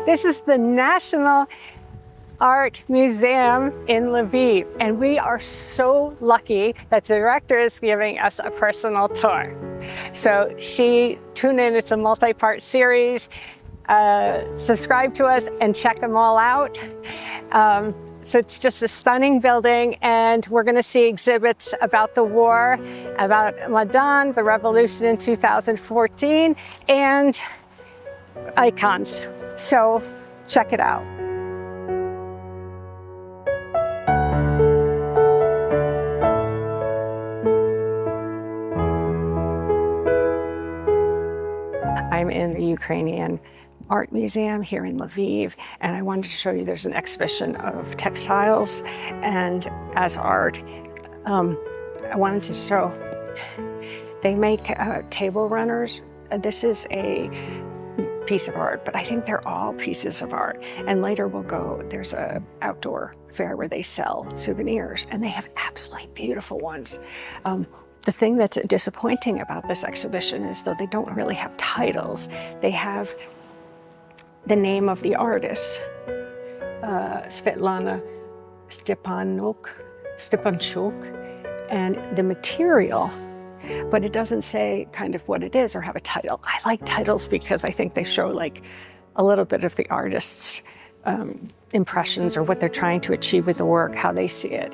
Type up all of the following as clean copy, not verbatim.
This is the National Art Museum in Lviv, and we are so lucky that the director is giving us a personal tour. So tune in, it's a multi-part series. Subscribe to us and check them all out. So it's just a stunning building, and we're going to see exhibits about the war, about Maidan, the revolution in 2014, and icons. So check it out. I'm in the Ukrainian Art Museum here in Lviv, and I wanted to show you there's an exhibition of textiles and as art. I wanted to show, they make table runners. This is a piece of art, but I think they're all pieces of art. And later we'll go, there's a outdoor fair where they sell souvenirs, and they have absolutely beautiful ones. The thing that's disappointing about this exhibition is, though they don't really have titles, they have the name of the artist, Svetlana Stepanchuk, and the material, but it doesn't say kind of what it is or have a title. I like titles because I think they show like a little bit of the artist's impressions or what they're trying to achieve with the work, how they see it.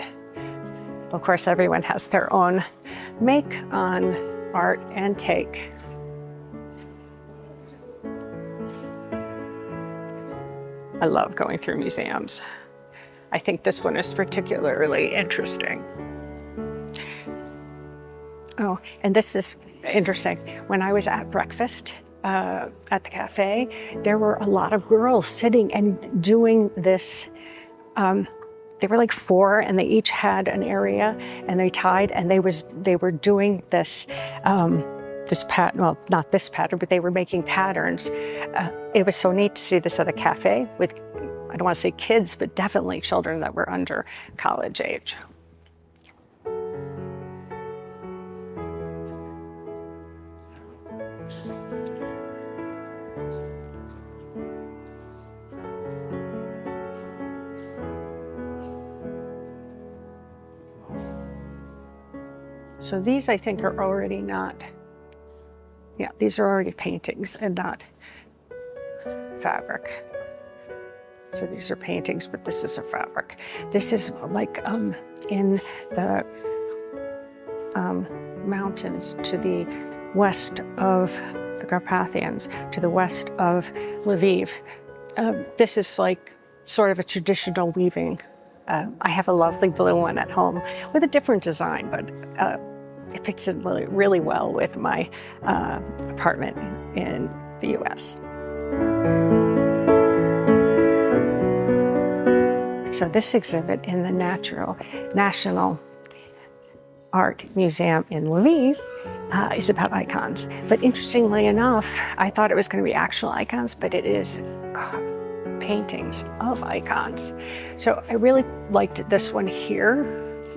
Of course, everyone has their own make on art and take. I love going through museums. I think this one is particularly interesting. Oh, and this is interesting. When I was at breakfast at the cafe, there were a lot of girls sitting and doing this. They were like 4, and they each had an area, and they tied, and they were doing this this pattern, well, not this pattern, but they were making patterns. It was so neat to see this at a cafe with, I don't want to say kids, but definitely children that were under college age. So these, I think, are already not, yeah, these are already paintings and not fabric. So these are paintings, but this is a fabric. This is like in the mountains to the west of the Carpathians, to the west of Lviv. This is like sort of a traditional weaving. I have a lovely blue one at home with a different design, but it fits in really well with my apartment in the US. So this exhibit in the National Art Museum in Lviv is about icons. But interestingly enough, I thought it was going to be actual icons, but it is paintings of icons. So I really liked this one here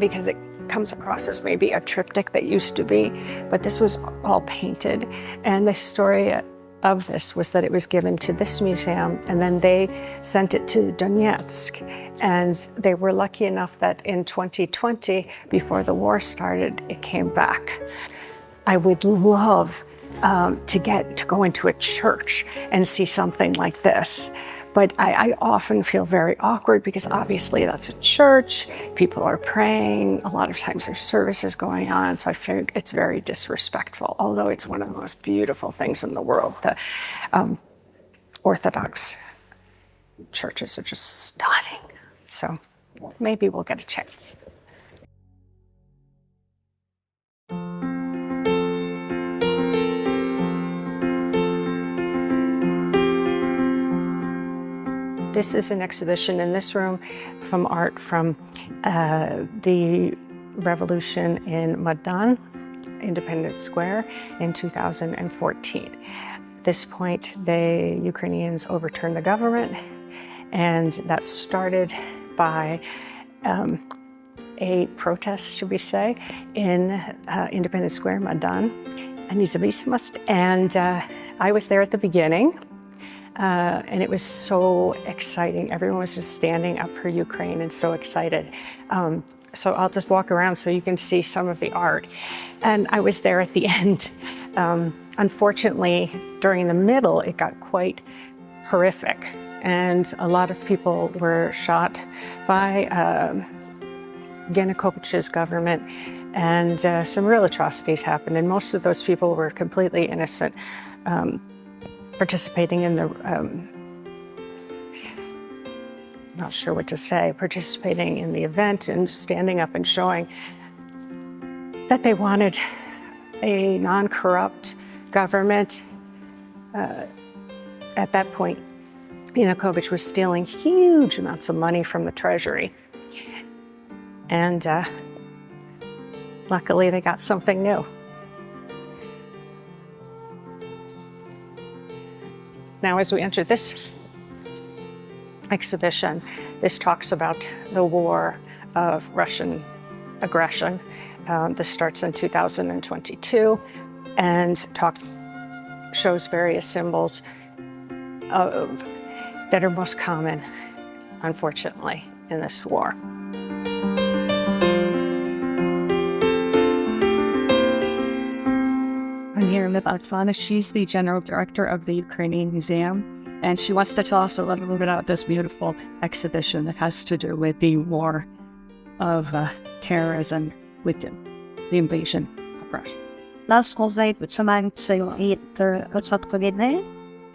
because it comes across as maybe a triptych that used to be, but this was all painted. And the story of this was that it was given to this museum, and then they sent it to Donetsk. And they were lucky enough that in 2020, before the war started, it came back. I would love to go into a church and see something like this. But I often feel very awkward because obviously that's a church, people are praying, a lot of times there's services going on, so I think it's very disrespectful, although it's one of the most beautiful things in the world. The Orthodox churches are just stunning, so maybe we'll get a chance. This is an exhibition in this room from art from the revolution in Maidan, Independence Square, in 2014. At this point, the Ukrainians overturned the government, and that started by a protest, should we say, in Independence Square, Maidan, and I was there at the beginning. And it was so exciting. Everyone was just standing up for Ukraine and so excited. So I'll just walk around so you can see some of the art. And I was there at the end. Unfortunately, during the middle, it got quite horrific. And a lot of people were shot by Yanukovych's government, and some real atrocities happened. And most of those people were completely innocent, participating in the, not sure what to say, participating in the event and standing up and showing that they wanted a non-corrupt government. At that point, Yanukovych was stealing huge amounts of money from the treasury. And luckily, they got something new. Now, as we enter this exhibition, this talks about the war of Russian aggression. This starts in 2022 and shows various symbols that are most common, unfortunately, in this war. I'm here with Oksana. She's the general director of the Ukrainian Museum, and she wants to tell us a little bit about this beautiful exhibition that has to do with the war of terrorism with the invasion of Russia. Наш музей, починаючи від початку війни,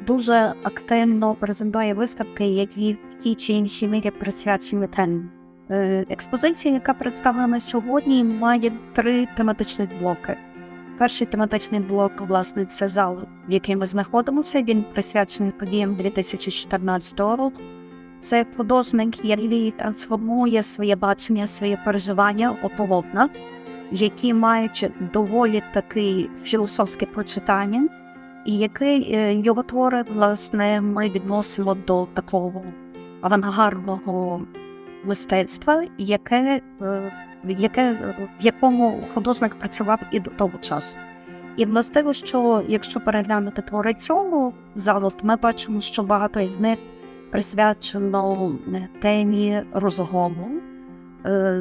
дуже активно презентує виставки, які в тій чи іншій мірі присвячені темі. Експозиція, яка представлена сьогодні, має 3 тематичних блоки. Перший тематичний блок, власне, це зал, в який ми знаходимося. Він присвячений подіям 2014 року. Це художник, який трансформує своє бачення, своє переживання у полотна, які мають доволі таке філософське прочитання, і який його твори, власне, ми відносимо до такого авангардного мистецтва, в якому художник працював і до того часу. І властиво, що якщо переглянути твори цього залу, то ми бачимо, що багато із них присвячено темі розгрому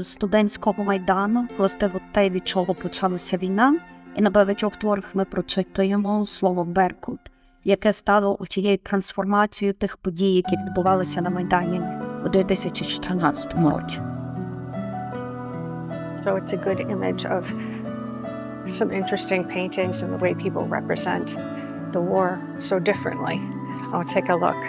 студентського майдану, властиво те, від чого почалася війна. І на багатьох творах ми прочитуємо слово «Беркут», яке стало тією трансформацією тих подій, які відбувалися на Майдані у 2014 році. So it's a good image of some interesting paintings and the way people represent the war so differently. I'll take a look.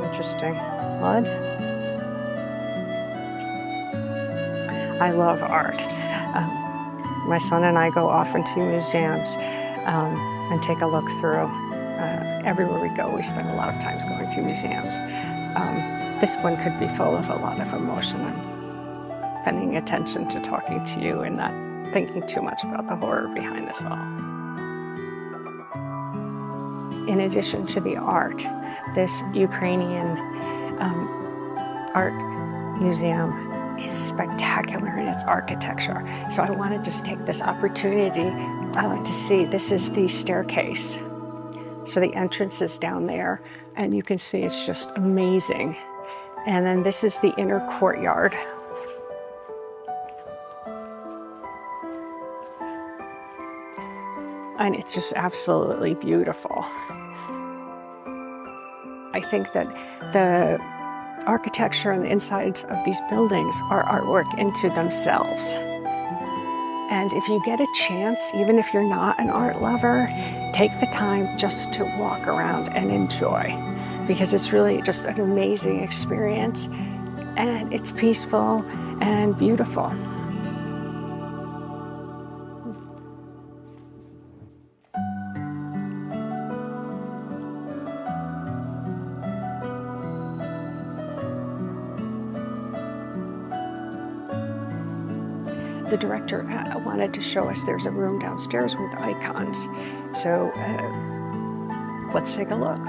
Interesting. Blood. I love art. My son and I go often to museums and take a look through. Everywhere we go, we spend a lot of time going through museums. This one could be full of a lot of emotion. I'm paying attention to talking to you and not thinking too much about the horror behind this all. In addition to the art, this Ukrainian art museum is spectacular in its architecture. So I want to just take this opportunity to see. This is the staircase. So the entrance is down there, and you can see it's just amazing. And then this is the inner courtyard. And it's just absolutely beautiful. I think that the architecture and the insides of these buildings are artwork into themselves. And if you get a chance, even if you're not an art lover, take the time just to walk around and enjoy, because it's really just an amazing experience, and it's peaceful and beautiful. The director wanted to show us there's a room downstairs with icons. So let's take a look.